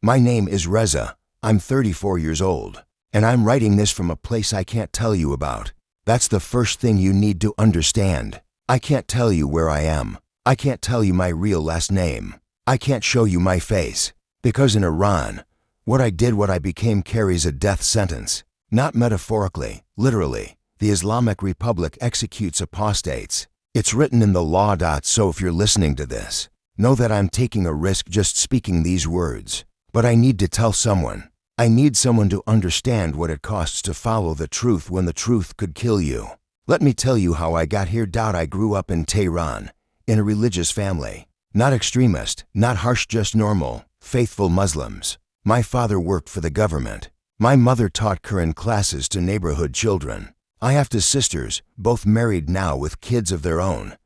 My name is Reza. I'm 34 years old. And I'm writing this from a place I can't tell you about. That's the first thing you need to understand. I can't tell you where I am. I can't tell you my real last name. I can't show you my face. Because in Iran, what I became carries a death sentence. Not metaphorically, literally. The Islamic Republic executes apostates. It's written in the law. So if you're listening to this, know that I'm taking a risk just speaking these words. But I need to tell someone. I need someone to understand what it costs to follow the truth when the truth could kill you. Let me tell you how I got here. I grew up in Tehran, in a religious family. Not extremist, not harsh, just normal, faithful Muslims. My father worked for the government. My mother taught Quran classes to neighborhood children. I have two sisters, both married now with kids of their own.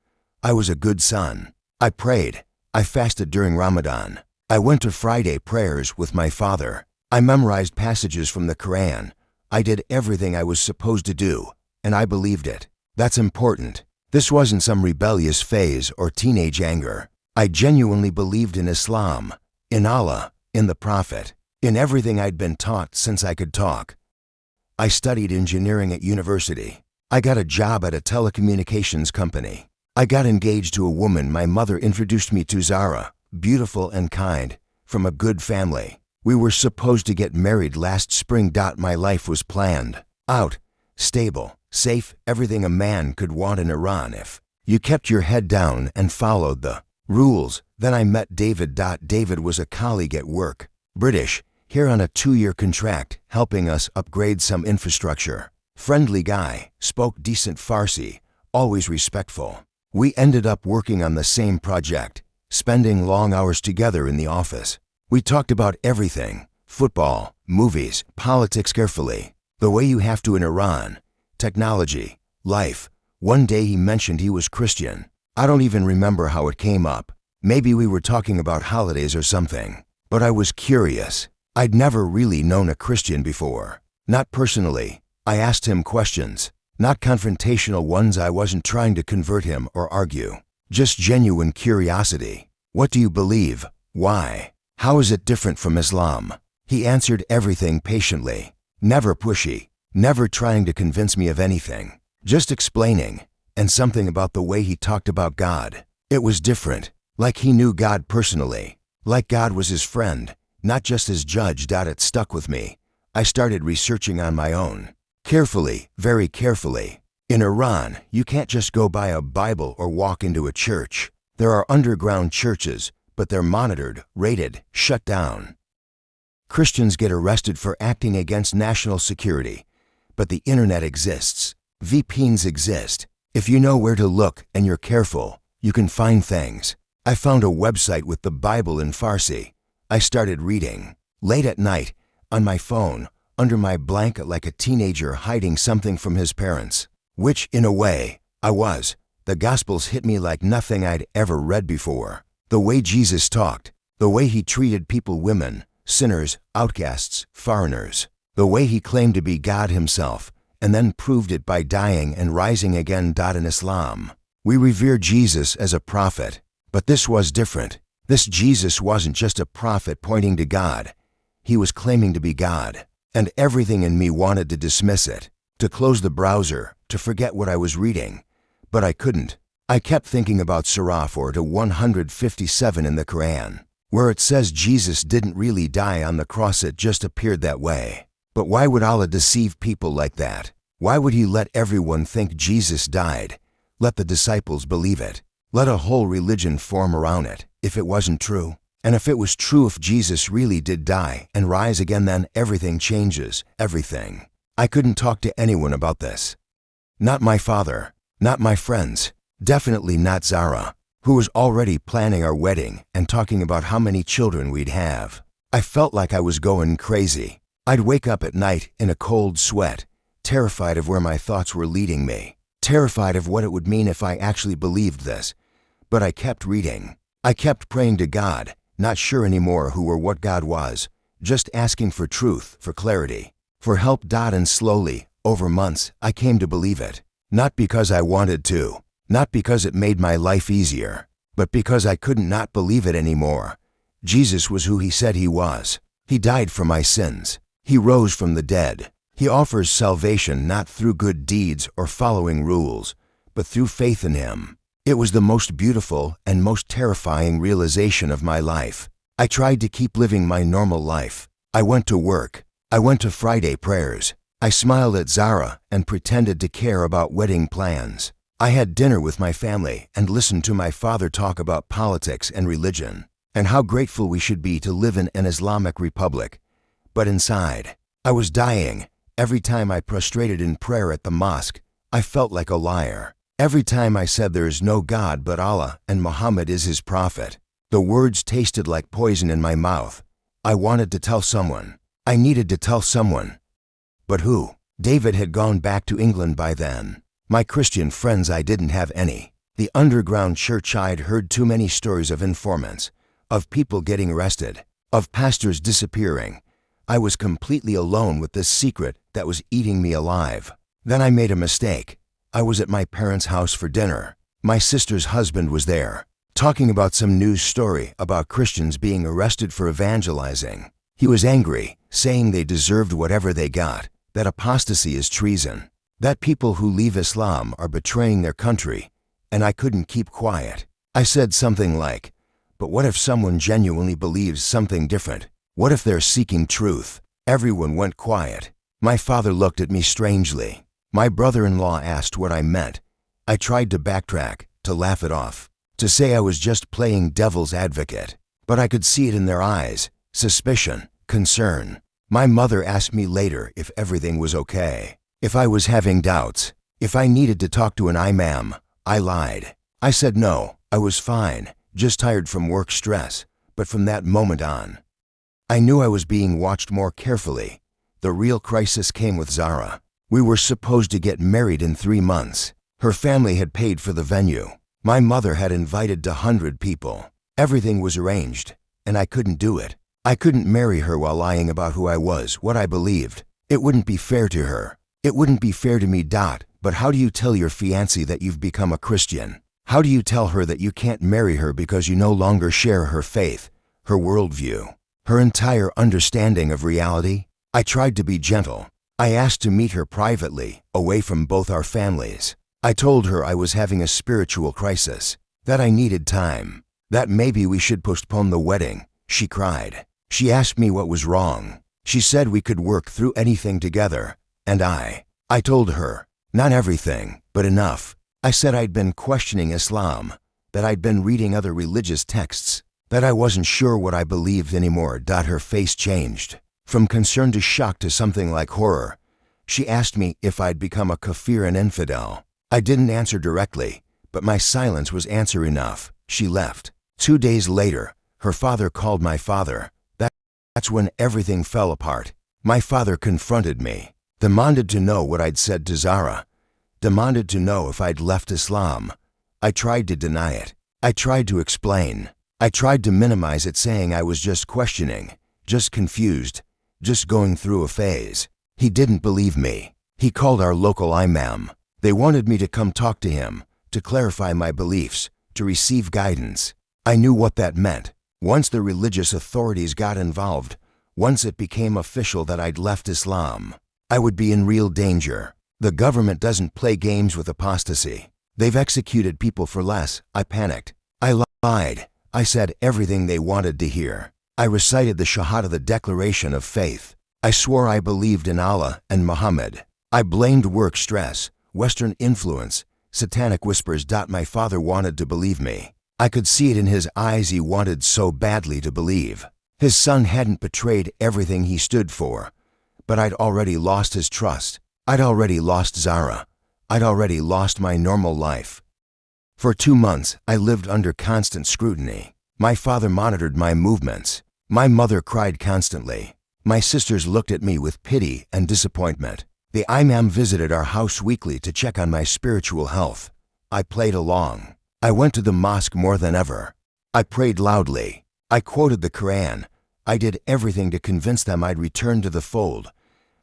I was a good son. I prayed. I fasted during Ramadan. I went to Friday prayers with my father. I memorized passages from the Quran. I did everything I was supposed to do, and I believed it. That's important. This wasn't some rebellious phase or teenage anger. I genuinely believed in Islam, in Allah, in the Prophet, in everything I'd been taught since I could talk. I studied engineering at university. I got a job at a telecommunications company. I got engaged to a woman my mother introduced me to, Zara, beautiful and kind, from a good family. We were supposed to get married last spring. My life was planned out, stable, safe, everything a man could want in Iran if you kept your head down and followed the rules. Then I met David. David was a colleague at work, British, here on a 2-year contract, helping us upgrade some infrastructure. Friendly guy, spoke decent Farsi, always respectful. We ended up working on the same project, spending long hours together in the office. We talked about everything, football, movies, politics, carefully, the way you have to in Iran, technology, life. One day he mentioned he was Christian. I don't even remember how it came up. Maybe we were talking about holidays or something. But I was curious. I'd never really known a Christian before. Not personally. I asked him questions. Not confrontational ones. I wasn't trying to convert him or argue. Just genuine curiosity. What do you believe? Why? How is it different from Islam? He answered everything patiently. Never pushy. Never trying to convince me of anything. Just explaining. And something about the way he talked about God. It was different. Like he knew God personally. Like God was his friend, not just his judge. It stuck with me. I started researching on my own. Carefully, very carefully. In Iran, you can't just go buy a Bible or walk into a church. There are underground churches, but they're monitored, rated, shut down. Christians get arrested for acting against national security. But the internet exists. VPNs exist. If you know where to look and you're careful, you can find things. I found a website with the Bible in Farsi. I started reading. Late at night, on my phone, under my blanket like a teenager hiding something from his parents. Which, in a way, I was. The Gospels hit me like nothing I'd ever read before. The way Jesus talked. The way he treated people, women, sinners, outcasts, foreigners. The way he claimed to be God himself, and then proved it by dying and rising again. In Islam, we revere Jesus as a prophet. But this was different. This Jesus wasn't just a prophet pointing to God. He was claiming to be God. And everything in me wanted to dismiss it, to close the browser, to forget what I was reading. But I couldn't. I kept thinking about Surah 4-157 in the Quran, where it says Jesus didn't really die on the cross, it just appeared that way. But why would Allah deceive people like that? Why would he let everyone think Jesus died? Let the disciples believe it. Let a whole religion form around it, if it wasn't true. And if it was true, if Jesus really did die and rise again, then everything changes, everything. I couldn't talk to anyone about this. Not my father, not my friends, definitely not Zara, who was already planning our wedding and talking about how many children we'd have. I felt like I was going crazy. I'd wake up at night in a cold sweat, terrified of where my thoughts were leading me, terrified of what it would mean if I actually believed this. But I kept reading. I kept praying to God, not sure anymore who or what God was, just asking for truth, for clarity, for help. And slowly, over months, I came to believe it. Not because I wanted to, not because it made my life easier, but because I couldn't not believe it anymore. Jesus was who he said he was. He died for my sins. He rose from the dead. He offers salvation not through good deeds or following rules, but through faith in Him. It was the most beautiful and most terrifying realization of my life. I tried to keep living my normal life. I went to work. I went to Friday prayers. I smiled at Zara and pretended to care about wedding plans. I had dinner with my family and listened to my father talk about politics and religion, and how grateful we should be to live in an Islamic republic. But inside, I was dying. Every time I prostrated in prayer at the mosque, I felt like a liar. Every time I said there is no God but Allah and Muhammad is His prophet, the words tasted like poison in my mouth. I wanted to tell someone. I needed to tell someone. But who? David had gone back to England by then. My Christian friends, I didn't have any. The underground church, I'd heard too many stories of informants, of people getting arrested, of pastors disappearing. I was completely alone with this secret that was eating me alive. Then I made a mistake. I was at my parents' house for dinner. My sister's husband was there, talking about some news story about Christians being arrested for evangelizing. He was angry, saying they deserved whatever they got, that apostasy is treason, that people who leave Islam are betraying their country, and I couldn't keep quiet. I said something like, "But what if someone genuinely believes something different? What if they're seeking truth?" Everyone went quiet. My father looked at me strangely. My brother-in-law asked what I meant. I tried to backtrack, to laugh it off, to say I was just playing devil's advocate. But I could see it in their eyes, suspicion, concern. My mother asked me later if everything was okay, if I was having doubts, if I needed to talk to an imam. I lied. I said no, I was fine, just tired from work stress. But from that moment on, I knew I was being watched more carefully. The real crisis came with Zara. We were supposed to get married in 3 months. Her family had paid for the venue. My mother had invited 100 people. Everything was arranged, and I couldn't do it. I couldn't marry her while lying about who I was, what I believed. It wouldn't be fair to her. It wouldn't be fair to me. But how do you tell your fiancée that you've become a Christian? How do you tell her that you can't marry her because you no longer share her faith, her worldview, her entire understanding of reality? I tried to be gentle. I asked to meet her privately, away from both our families. I told her I was having a spiritual crisis, that I needed time, that maybe we should postpone the wedding. She cried. She asked me what was wrong. She said we could work through anything together, and I told her, not everything, but enough. I said I'd been questioning Islam, that I'd been reading other religious texts, that I wasn't sure what I believed anymore. Her face changed, from concern to shock to something like horror. She asked me if I'd become a kafir, an infidel. I didn't answer directly, but my silence was answer enough. She left. 2 days later, her father called my father. That's when everything fell apart. My father confronted me, demanded to know what I'd said to Zara, demanded to know if I'd left Islam. I tried to deny it. I tried to explain. I tried to minimize it, saying I was just questioning, just confused, just going through a phase. He didn't believe me. He called our local imam. They wanted me to come talk to him, to clarify my beliefs, to receive guidance. I knew what that meant. Once the religious authorities got involved, once it became official that I'd left Islam, I would be in real danger. The government doesn't play games with apostasy. They've executed people for less. I panicked. I lied. I said everything they wanted to hear. I recited the Shahada, the declaration of faith. I swore I believed in Allah and Muhammad. I blamed work stress, Western influence, satanic whispers. My father wanted to believe me. I could see it in his eyes. He wanted so badly to believe. His son hadn't betrayed everything he stood for. But I'd already lost his trust. I'd already lost Zara. I'd already lost my normal life. For 2 months, I lived under constant scrutiny. My father monitored my movements. My mother cried constantly. My sisters looked at me with pity and disappointment. The imam visited our house weekly to check on my spiritual health. I played along. I went to the mosque more than ever. I prayed loudly. I quoted the Quran. I did everything to convince them I'd return to the fold.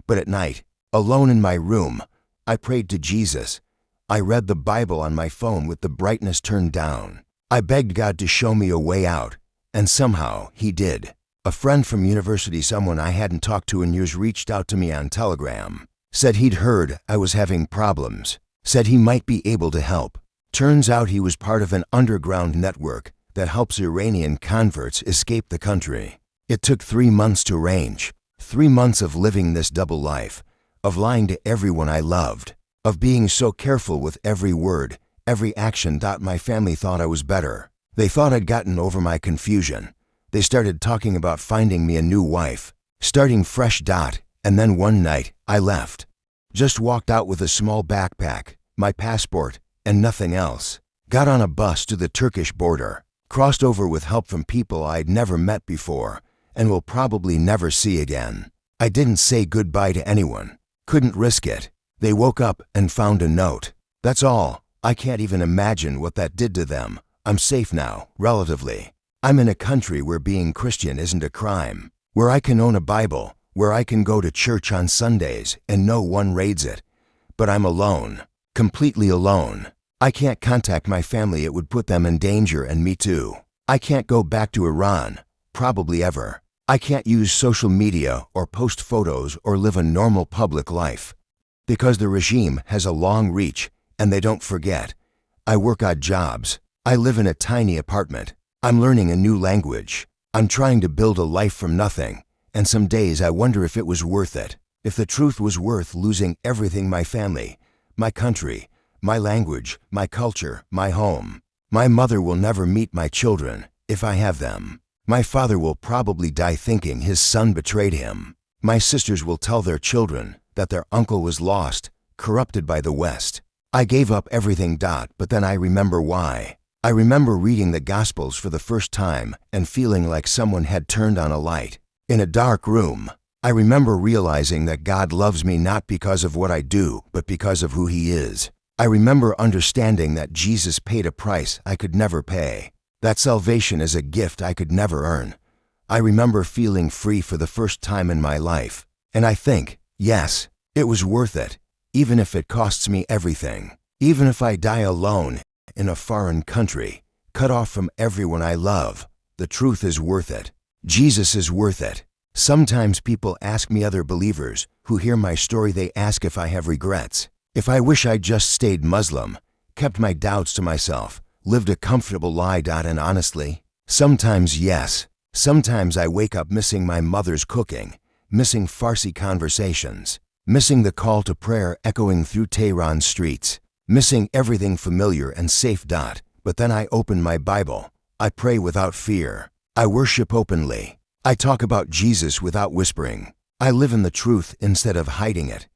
But at night, alone in my room, I prayed to Jesus. I read the Bible on my phone with the brightness turned down. I begged God to show me a way out, and somehow He did. A friend from university, someone I hadn't talked to in years, reached out to me on Telegram. Said he'd heard I was having problems. Said he might be able to help. Turns out he was part of an underground network that helps Iranian converts escape the country. It took 3 months to arrange. 3 months of living this double life, of lying to everyone I loved, of being so careful with every word, every action. My family thought I was better. They thought I'd gotten over my confusion. They started talking about finding me a new wife, starting fresh. And then one night, I left. Just walked out with a small backpack, my passport, and nothing else. Got on a bus to the Turkish border, crossed over with help from people I'd never met before and will probably never see again. I didn't say goodbye to anyone. Couldn't risk it. They woke up and found a note. That's all. I can't even imagine what that did to them. I'm safe now, relatively. I'm in a country where being Christian isn't a crime, where I can own a Bible, where I can go to church on Sundays and no one raids it. But I'm alone, completely alone. I can't contact my family. It would put them in danger, and me too. I can't go back to Iran, probably ever. I can't use social media or post photos or live a normal public life. Because the regime has a long reach and they don't forget. I work odd jobs. I live in a tiny apartment. I'm learning a new language. I'm trying to build a life from nothing. And some days I wonder if it was worth it. If the truth was worth losing everything: my family, my country, my language, my culture, my home. My mother will never meet my children, if I have them. My father will probably die thinking his son betrayed him. My sisters will tell their children that their uncle was lost, corrupted by the West. I gave up everything. But then I remember why. I remember reading the Gospels for the first time and feeling like someone had turned on a light. In a dark room, I remember realizing that God loves me not because of what I do, but because of who He is. I remember understanding that Jesus paid a price I could never pay, that salvation is a gift I could never earn. I remember feeling free for the first time in my life, and I think, yes, it was worth it, even if it costs me everything, even if I die alone in a foreign country, cut off from everyone I love. The truth is worth it. Jesus is worth it. Sometimes people ask me, other believers who hear my story, they ask if I have regrets, if I wish I'd just stayed Muslim, kept my doubts to myself, lived a comfortable lie. And honestly, sometimes yes. Sometimes I wake up missing my mother's cooking, missing Farsi conversations, missing the call to prayer echoing through Tehran streets, missing everything familiar and safe. But then I open my Bible. I pray without fear. I worship openly. I talk about Jesus without whispering. I live in the truth instead of hiding it.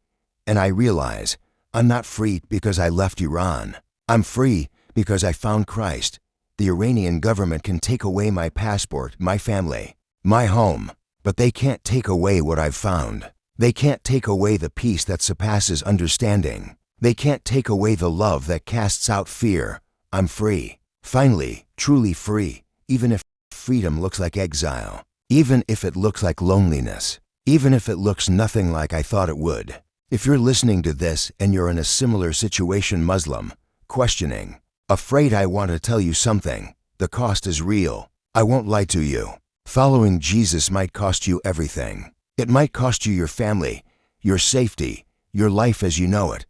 And I realize I'm not free because I left Iran. I'm free because I found Christ. The Iranian government can take away my passport, my family, my home, but they can't take away what I've found. They can't take away the peace that surpasses understanding. They can't take away the love that casts out fear. I'm free. Finally, truly free, even if freedom looks like exile, even if it looks like loneliness, even if it looks nothing like I thought it would. If you're listening to this and you're in a similar situation, Muslim, questioning, afraid, I want to tell you something. The cost is real. I won't lie to you. Following Jesus might cost you everything. It might cost you your family, your safety, your life as you know it.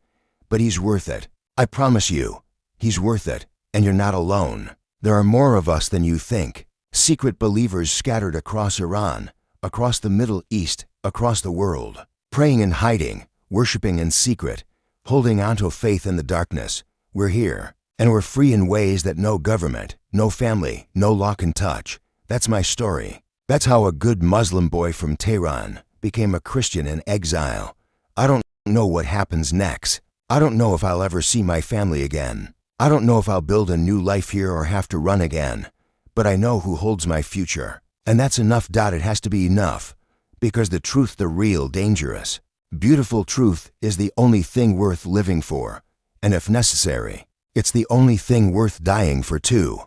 But He's worth it. I promise you, He's worth it. And you're not alone. There are more of us than you think. Secret believers scattered across Iran, across the Middle East, across the world, praying and hiding, worshiping in secret, holding onto faith in the darkness. We're here, and we're free in ways that no government, no family, no law can touch. That's my story. That's how a good Muslim boy from Tehran became a Christian in exile. I don't know what happens next. I don't know if I'll ever see my family again. I don't know if I'll build a new life here or have to run again. But I know who holds my future. And that's enough. It has to be enough. Because the truth, the real, dangerous, beautiful truth is the only thing worth living for. And if necessary, it's the only thing worth dying for too.